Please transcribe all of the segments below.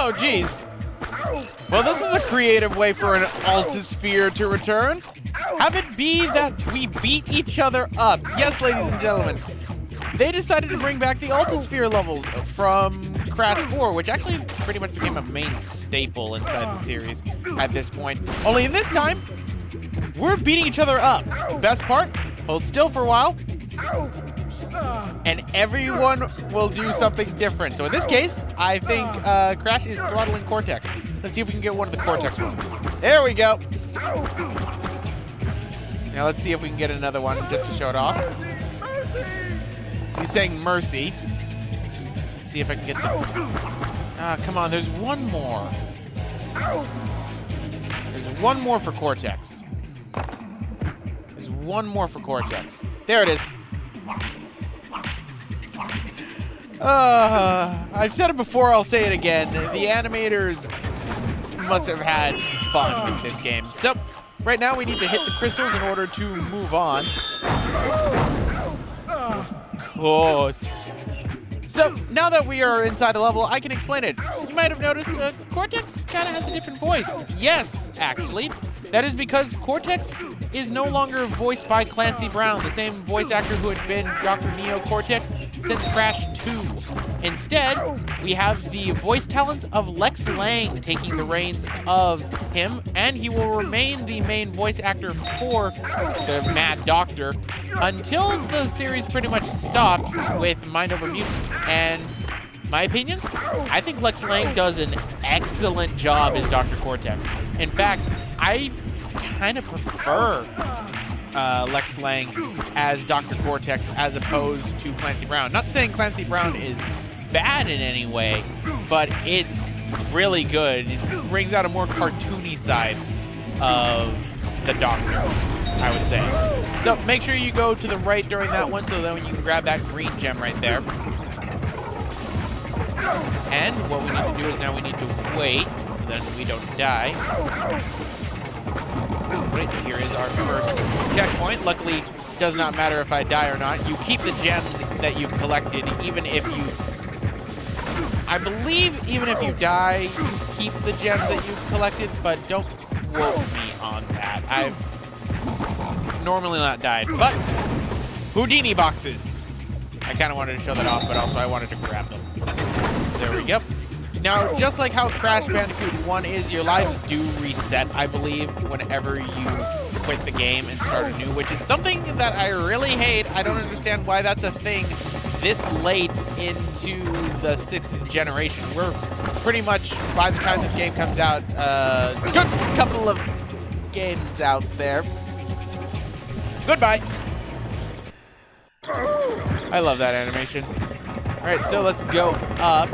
Oh, geez. Well, this is a creative way for an Altisphere to return. Have it be that we beat each other up. Yes, ladies and gentlemen. They decided to bring back the Altisphere levels from Crash 4, which actually pretty much became a main staple inside the series at this point. Only in this time, we're beating each other up. Best part, hold still for a while, and everyone will do something different. So in this case, I think Crash is throttling Cortex. Let's see if we can get one of the Cortex ones. There we go. Now let's see if we can get another one just to show it off. He's saying mercy. Let's see if I can get the... come on, there's one more. There's one more for Cortex. There's one more for Cortex. There it is. I've said it before, I'll say it again. The animators must have had fun with this game. So, right now we need to hit the crystals in order to move on. Of course. So, now that we are inside a level, I can explain it. You might have noticed Cortex kind of has a different voice. Yes, actually. That is because Cortex is no longer voiced by Clancy Brown, the same voice actor who had been Dr. Neo Cortex since Crash 2. Instead, we have the voice talents of Lex Lang taking the reins of him, and he will remain the main voice actor for the Mad Doctor until the series pretty much stops with Mind Over Mutant. And my opinions? I think Lex Lang does an excellent job as Dr. Cortex. In fact, I kind of prefer Lex Lang as Dr. Cortex as opposed to Clancy Brown. Not saying Clancy Brown is bad in any way, but it's really good. It brings out a more cartoony side of the Doctor, I would say. So make sure you go to the right during that one so then you can grab that green gem right there. And what we need to do is now we need to wait so that we don't die. Right, here is our first checkpoint. Luckily, it does not matter if I die or not. You keep the gems that you've collected, even if you... I believe even if you die, you keep the gems that you've collected, but don't quote me on that. I've normally not died, but Houdini boxes. I kind of wanted to show that off, but also I wanted to grab them. There we go. Now, just like how Crash Bandicoot 1 is, your lives do reset, I believe, whenever you quit the game and start anew, which is something that I really hate. I don't understand why that's a thing this late into the 6th generation. We're pretty much, by the time this game comes out, a good couple of games out there. Goodbye. I love that animation. All right, so let's go up.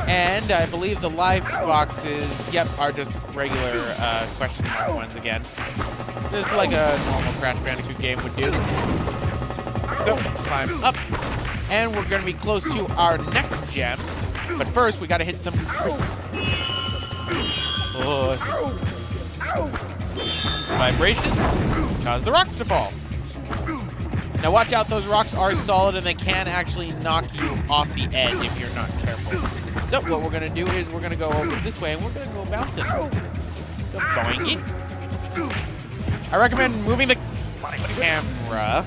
And I believe the life boxes, yep, are just regular question mark ones again. Just like a normal Crash Bandicoot game would do. So, climb up. And we're going to be close to our next gem. But first, we got to hit some crystals. Vibrations cause the rocks to fall. Now watch out, those rocks are solid and they can actually knock you off the edge if you're not careful. So what we're gonna do is we're gonna go over this way and we're gonna go bouncing. Go boingy. I recommend moving the camera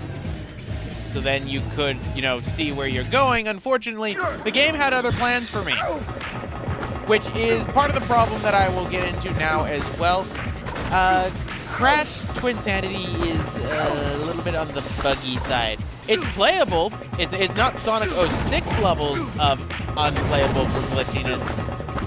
so then you could, you know, see where you're going. Unfortunately, the game had other plans for me, which is part of the problem that I will get into now as well. Crash Twinsanity is a little bit on the buggy side. It's playable. It's not Sonic 06 levels of unplayable for glitchiness,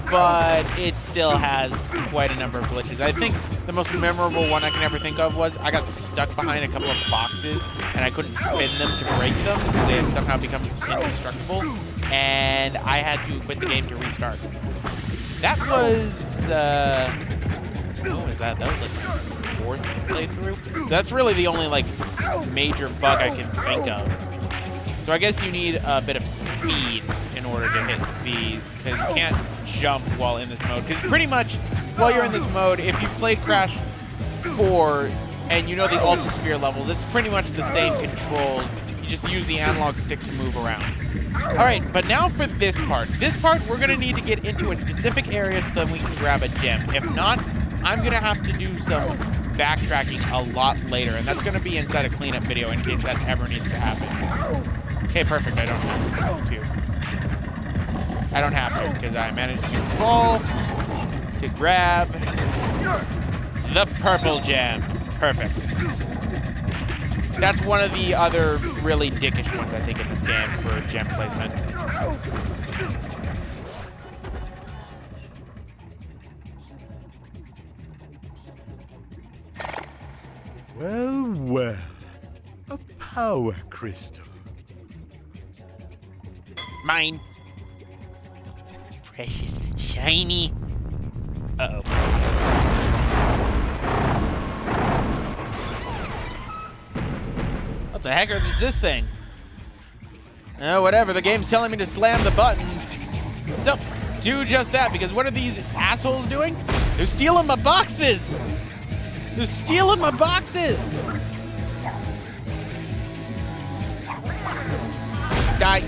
but it still has quite a number of glitches. I think the most memorable one I can ever think of was I got stuck behind a couple of boxes and I couldn't spin them to break them because they had somehow become indestructible, and I had to quit the game to restart. That was, what was that? That was like my 4th playthrough. That's really the only like major bug I can think of. So I guess you need a bit of speed in order to hit these, because you can't jump while in this mode. Because pretty much while you're in this mode, if you've played Crash 4 and you know the Altisphere levels, it's pretty much the same controls You just use the analog stick to move around. All right, but now for this part. This part, we're gonna need to get into a specific area so that we can grab a gem. If not, I'm gonna have to do some backtracking a lot later, and that's gonna be inside a cleanup video in case that ever needs to happen. Okay, perfect, I don't have to. I don't have to, because I managed to fall to grab the purple gem. Perfect. That's one of the other really dickish ones, I think, in this game for gem placement. Well, well. A power crystal. Mine. Precious, shiny. Uh-oh. What the heck is this thing? Oh, whatever. The game's telling me to slam the buttons. So, do just that, because what are these assholes doing? They're stealing my boxes! They're stealing my boxes! Die.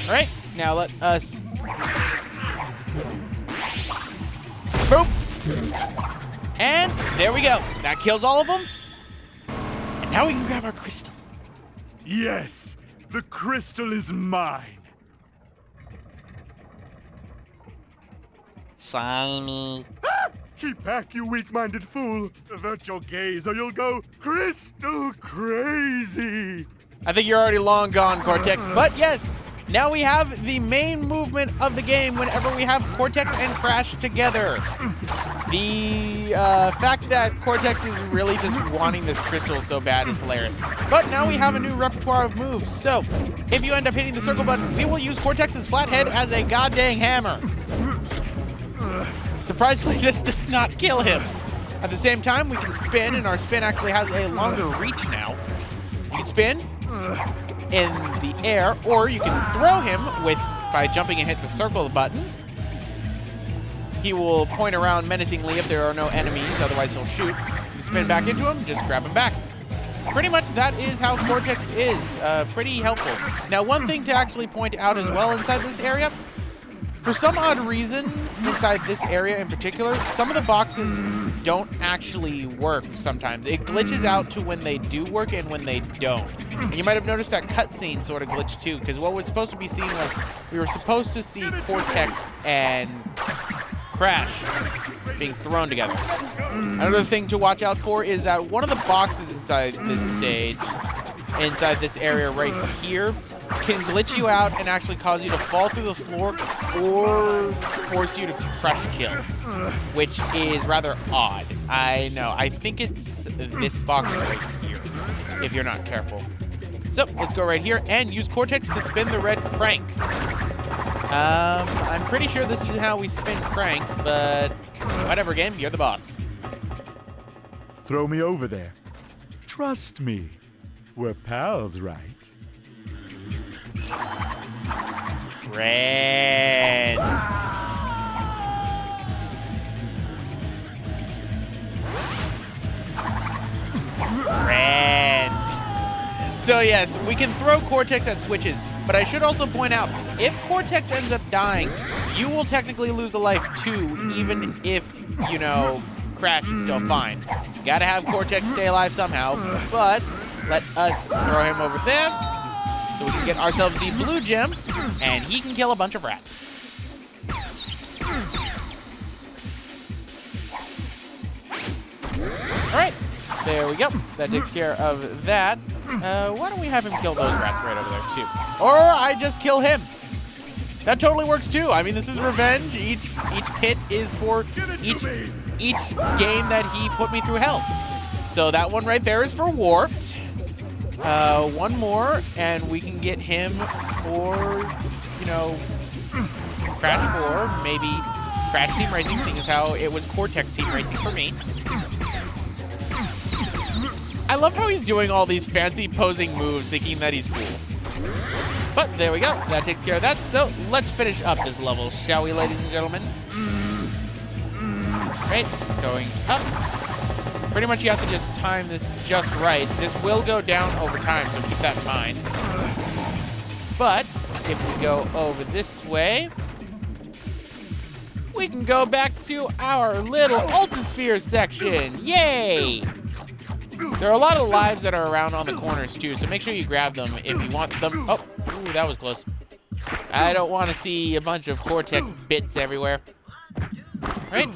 Alright, now let us... Boom! And there we go. That kills all of them. And now we can grab our crystal. Yes, the crystal is mine. Shiny. Ah! Keep back, you weak-minded fool. Avert your gaze or you'll go crystal crazy. I think you're already long gone, Cortex. But yes, now we have the main movement of the game whenever we have Cortex and Crash together. The fact that Cortex is really just wanting this crystal so bad is hilarious. But now we have a new repertoire of moves. So if you end up hitting the circle button, we will use Cortex's flathead as a goddamn hammer. Surprisingly, this does not kill him. At the same time, we can spin, and our spin actually has a longer reach now. You can spin in the air, or you can throw him by jumping and hit the circle button. He will point around menacingly if there are no enemies, otherwise he'll shoot. You can spin back into him, just grab him back. Pretty much that is how Cortex is. Pretty helpful. Now, one thing to actually point out as well inside this area, for some odd reason, inside this area in particular, some of the boxes don't actually work sometimes. It glitches out to when they do work and when they don't. And you might have noticed that cutscene sort of glitched too, because what was supposed to be seen was we were supposed to see Cortex and Crash being thrown together. Another thing to watch out for is that one of the boxes inside this stage, inside this area right here, can glitch you out and actually cause you to fall through the floor or force you to crush kill, which is rather odd. I know. I think it's this box right here, if you're not careful. So, let's go right here and use Cortex to spin the red crank. I'm pretty sure this is how we spin cranks, but whatever, game, you're the boss. Throw me over there. Trust me. We're pals, right? Friend. So yes, we can throw Cortex at switches, but I should also point out, if Cortex ends up dying, you will technically lose a life too, even if, you know, Crash is still fine. You gotta have Cortex stay alive somehow, but let us throw him over there so we can get ourselves the blue gem, and he can kill a bunch of rats. Alright, there we go. That takes care of that. Why don't we have him kill those rats right over there, too? Or I just kill him. That totally works, too. I mean, this is revenge. Each pit is for each game that he put me through hell. So that one right there is for Warped. One more, and we can get him for, you know, Crash 4, maybe Crash Team Racing, seeing as how it was Cortex Team Racing for me. I love how he's doing all these fancy posing moves, thinking that he's cool. But there we go. That takes care of that. So let's finish up this level, shall we, ladies and gentlemen? Right, going up. Pretty much you have to just time this just right. This will go down over time, so keep that in mind. But if we go over this way, we can go back to our little Ultisphere section. Yay! There are a lot of lives that are around on the corners too, so make sure you grab them if you want them. Oh, ooh, that was close. I don't want to see a bunch of Cortex bits everywhere. Right?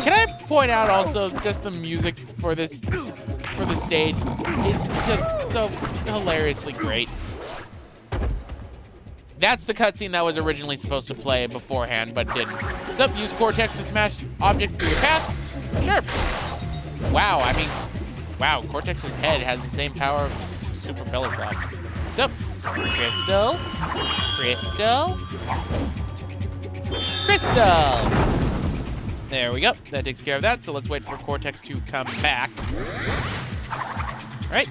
Can I point out also just the music for this stage? It's just so hilariously great. That's the cutscene that was originally supposed to play beforehand, but didn't. So, use Cortex to smash objects through your path? Sure. Wow, I mean, wow, Cortex's head has the same power of Super Belly Flop. So, Crystal, Crystal, Crystal. There we go. That takes care of that. So let's wait for Cortex to come back. All right.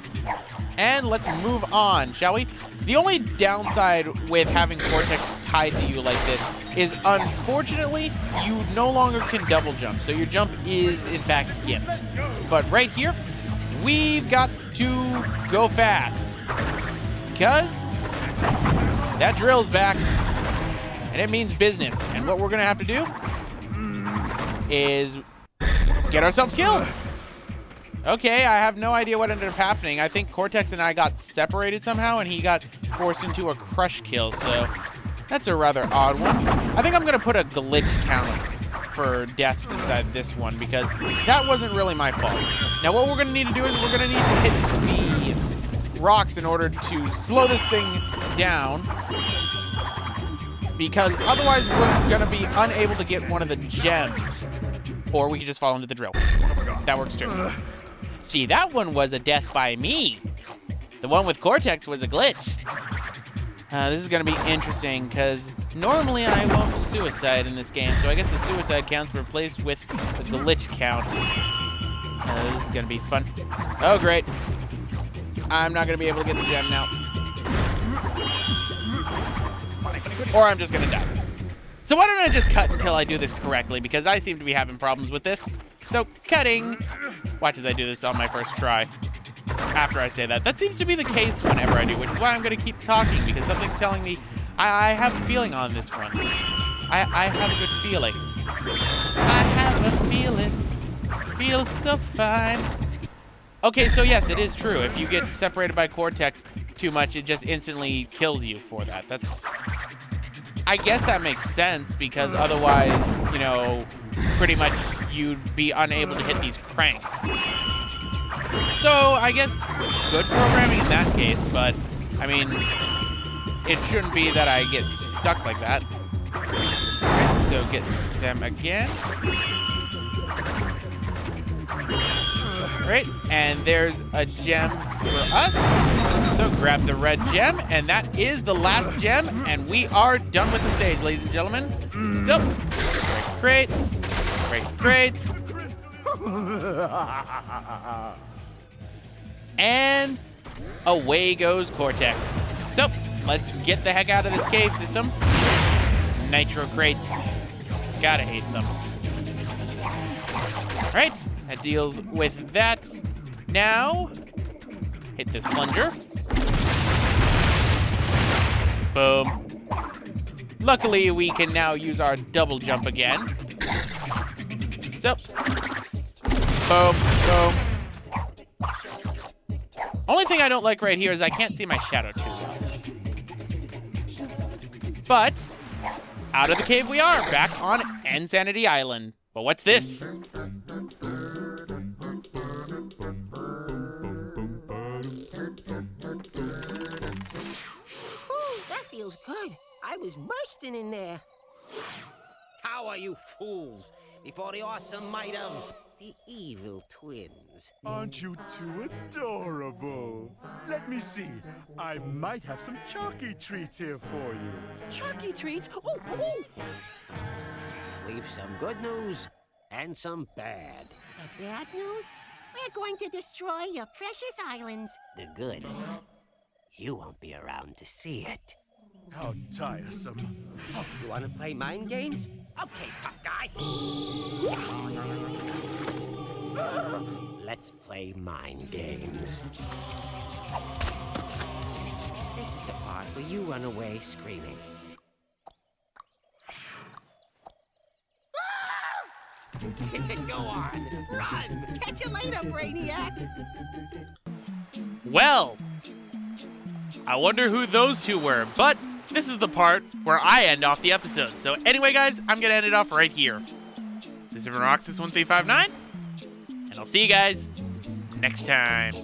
And let's move on, shall we? The only downside with having Cortex tied to you like this is, unfortunately, you no longer can double jump. So your jump is, in fact, gimped. But right here, we've got to go fast. Because that drill's back, and it means business. And what we're going to have to do is get ourselves killed. Okay, I have no idea what ended up happening. I think Cortex and I got separated somehow, and he got forced into a crush kill, so that's a rather odd one. I think I'm going to put a glitch count for deaths inside this one, because that wasn't really my fault. Now, what we're going to need to do is we're going to need to hit the rocks in order to slow this thing down, because otherwise we're going to be unable to get one of the gems, or we could just fall into the drill. That works too. See, that one was a death by me. The one with Cortex was a glitch. This is going to be interesting, because normally I won't suicide in this game, so I guess the suicide count's replaced with the glitch count. This is going to be fun. Oh, great. I'm not going to be able to get the gem now. Or I'm just going to die. So why don't I just cut until I do this correctly, because I seem to be having problems with this. So, cutting. Watch as I do this on my first try. After I say that. That seems to be the case whenever I do, which is why I'm going to keep talking, because something's telling me I have a feeling on this one. I have a good feeling. I have a feeling. Feels so fine. Okay, so yes, it is true. If you get separated by Cortex too much, it just instantly kills you for that. That's... I guess that makes sense, because otherwise, you know, pretty much you'd be unable to hit these cranks. So, I guess good programming in that case, but, I mean, it shouldn't be that I get stuck like that. Alright, so get them again. Alright, and there's a gem for us. So grab the red gem, and that is the last gem, and we are done with the stage, ladies and gentlemen. So, break crates, break crates. And away goes Cortex. So, let's get the heck out of this cave system. Nitro crates. Gotta hate them. Alright, that deals with that. Now, hit this plunger. Boom. Luckily, we can now use our double jump again. So, boom, boom. Only thing I don't like right here is I can't see my shadow too well. But, out of the cave we are, back on Insanity Island. But what's this? Ooh, that feels good. I was bursting in there. How are you fools before the awesome might of the evil twins? Aren't you two adorable? Let me see. I might have some chalky treats here for you. Chalky treats? Oh. We've some good news and some bad. The bad news? We're going to destroy your precious islands. The good, you won't be around to see it. How tiresome. Oh, you want to play mind games? Okay, tough guy. Let's play mind games. This is the part where you run away screaming. Go on, run! Catch you later, Brainiac. Well, I wonder who those two were, but this is the part where I end off the episode. So anyway, guys, I'm going to end it off right here. This is Roxas1359, and I'll see you guys next time.